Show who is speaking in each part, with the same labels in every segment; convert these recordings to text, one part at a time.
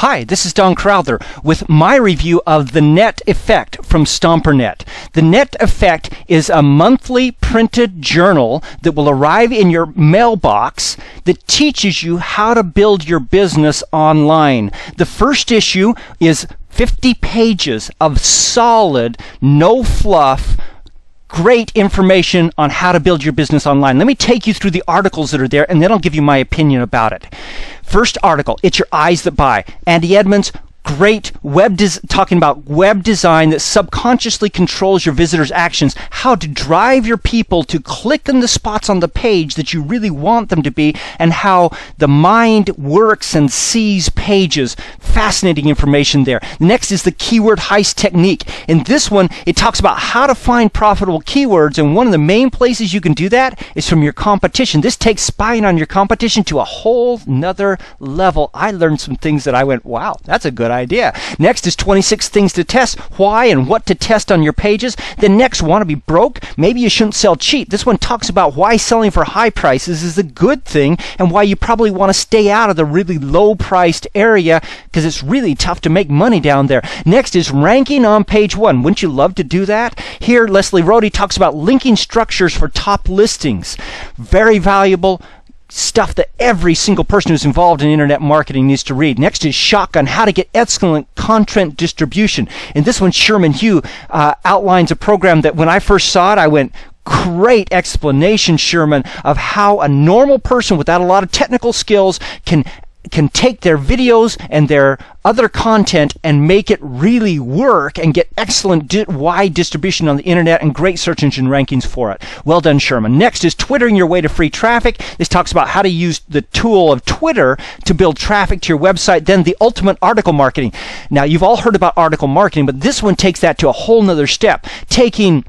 Speaker 1: Hi, this is Don Crowther with my review of the Net Effect from StomperNet. The Net Effect is a monthly printed journal that will arrive in your mailbox that teaches you how to build your business online. The first issue is 50 pages of solid, no fluff, great information on how to build your business online. Let me take you through the articles that are there, and then I'll give you my opinion about it. First article, It's Your Eyes That Buy. Andy Edmonds, great talking about web design that subconsciously controls your visitors' actions, how to drive your people to click on the spots on the page that you really want them to be, and how the mind works and sees pages. Fascinating information there. Next is the keyword heist technique. In this one, it talks about how to find profitable keywords, and one of the main places you can do that is from your competition. This takes spying on your competition to a whole nother level. I learned some things that I went, wow, that's a good idea. Next is 26 things to test, why and what to test on your pages. Then next, want to be broke? Maybe you shouldn't sell cheap. This one talks about why selling for high prices is a good thing and why you probably want to stay out of the really low priced area because it's really tough to make money down there. Next is ranking on page one. Wouldn't you love to do that? Here, Leslie Rohde talks about linking structures for top listings. Very valuable stuff that every single person who's involved in internet marketing needs to read. Next is Shotgun, how to get excellent content distribution. In this one, Sherman Hugh outlines a program that when I first saw it, I went, great explanation, Sherman, of how a normal person without a lot of technical skills can take their videos and their other content and make it really work and get excellent wide distribution on the internet and great search engine rankings for it. Well done, Sherman. Next is Twittering your way to free traffic. This talks about how to use the tool of Twitter to build traffic to your website. Then the ultimate article marketing. Now, you've all heard about article marketing, but this one takes that to a whole nother step, teaching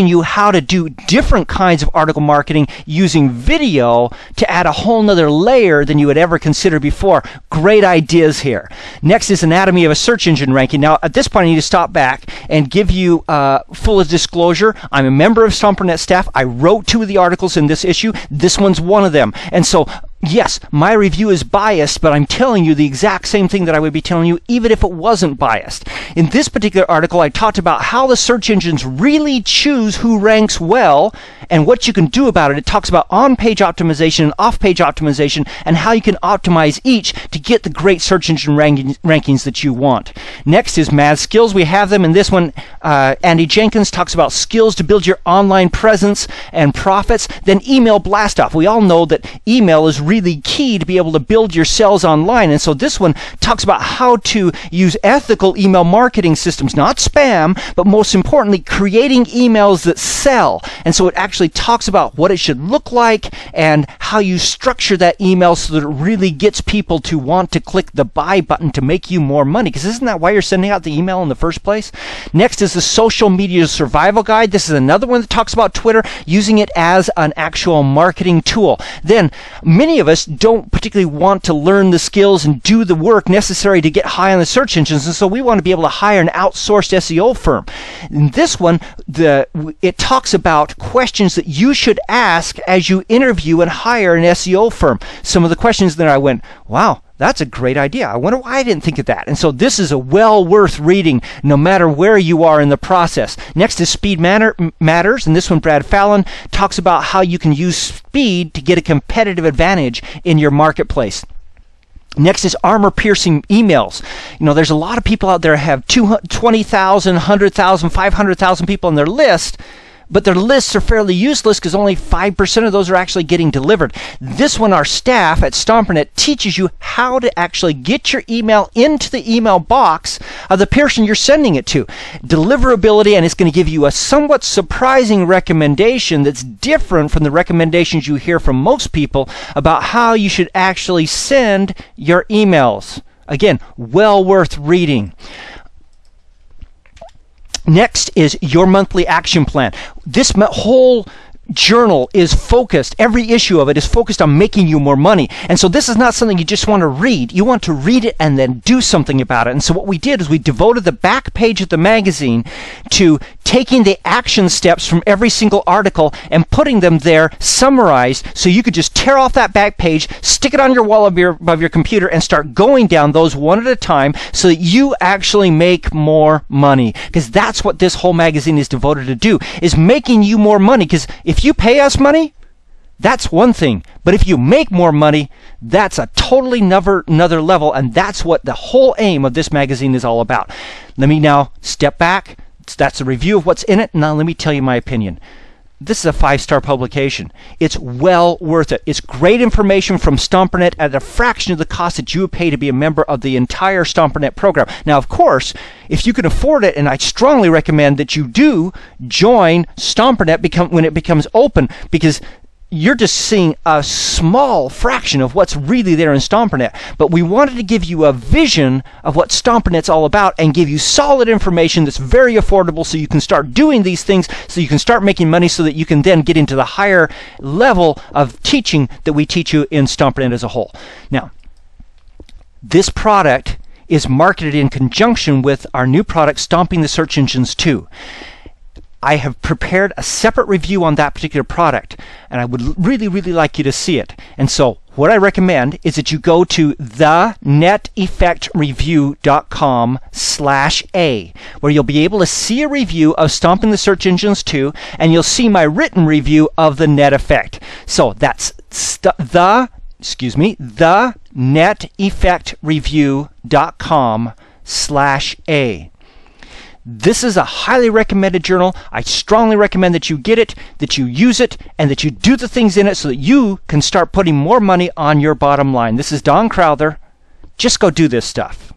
Speaker 1: you how to do different kinds of article marketing using video to add a whole nother layer than you had ever considered before. Great ideas here. Next is Anatomy of a Search Engine Ranking. Now, at this point, I need to stop back and give you full disclosure. I'm a member of StomperNet staff. I wrote 2 of the articles in this issue. This one's one of them. And so, yes, my review is biased, but I'm telling you the exact same thing that I would be telling you even if it wasn't biased. In this particular article, I talked about how the search engines really choose who ranks well and what you can do about it. It talks about on-page optimization and off-page optimization and how you can optimize each to get the great search engine rankings that you want. Next is Math Skills. We have them in this one. Andy Jenkins talks about skills to build your online presence and profits. Then Email Blast-Off. We all know that email is really key to be able to build your sales online. And so this one talks about how to use ethical email marketing systems, not spam, but most importantly, creating emails that sell. And so it actually talks about what it should look like and how you structure that email so that it really gets people to want to click the buy button to make you more money. Because isn't that why you're sending out the email in the first place? Next is the Social Media Survival Guide. This is another one that talks about Twitter, using it as an actual marketing tool. Then many of us don't particularly want to learn the skills and do the work necessary to get high on the search engines, and so we want to be able to hire an outsourced SEO firm. In this one, it talks about questions that you should ask as you interview and hire an SEO firm. Some of the questions there I went, wow, that's a great idea. I wonder why I didn't think of that. And so this is a well worth reading no matter where you are in the process. Next is Speed Matters, and this one Brad Fallon talks about how you can use speed to get a competitive advantage in your marketplace. Next is armor-piercing emails. You know, there's a lot of people out there who have 20,000, 100,000, 500,000 people on their list, but their lists are fairly useless because only 5% of those are actually getting delivered. This one, our staff at StomperNet teaches you how to actually get your email into the email box of the person you're sending it to. Deliverability, and it's going to give you a somewhat surprising recommendation that's different from the recommendations you hear from most people about how you should actually send your emails. Again, well worth reading. Next is your monthly action plan. This whole journal is focused, every issue of it is focused on making you more money. And so this is not something you just want to read. You want to read it and then do something about it. And so what we did is we devoted the back page of the magazine to taking the action steps from every single article and putting them there summarized, so you could just tear off that back page, stick it on your wall above your computer, and start going down those one at a time so that you actually make more money. Because that's what this whole magazine is devoted to do, is making you more money. Because if you pay us money, that's one thing. But if you make more money, that's a totally another level, and that's what the whole aim of this magazine is all about. Let me now step back. That's a review of what's in it. Now let me tell you my opinion. This is a 5-star publication. It's well worth it. It's great information from StomperNet at a fraction of the cost that you would pay to be a member of the entire StomperNet program. Now, of course, if you can afford it, and I strongly recommend that you do join StomperNet when it becomes open, because you're just seeing a small fraction of what's really there in StomperNet. But we wanted to give you a vision of what StomperNet's all about and give you solid information that's very affordable, so you can start doing these things, so you can start making money, so that you can then get into the higher level of teaching that we teach you in StomperNet as a whole. Now, this product is marketed in conjunction with our new product, Stomping the Search Engines 2. I have prepared a separate review on that particular product, and I would really, really like you to see it. And so what I recommend is that you go to theneteffectreview.com/A, where you'll be able to see a review of Stomping the Search Engines 2, and you'll see my written review of the net effect. So that's theneteffectreview.com/A. This is a highly recommended journal. I strongly recommend that you get it, that you use it, and that you do the things in it so that you can start putting more money on your bottom line. This is Don Crowther. Just go do this stuff.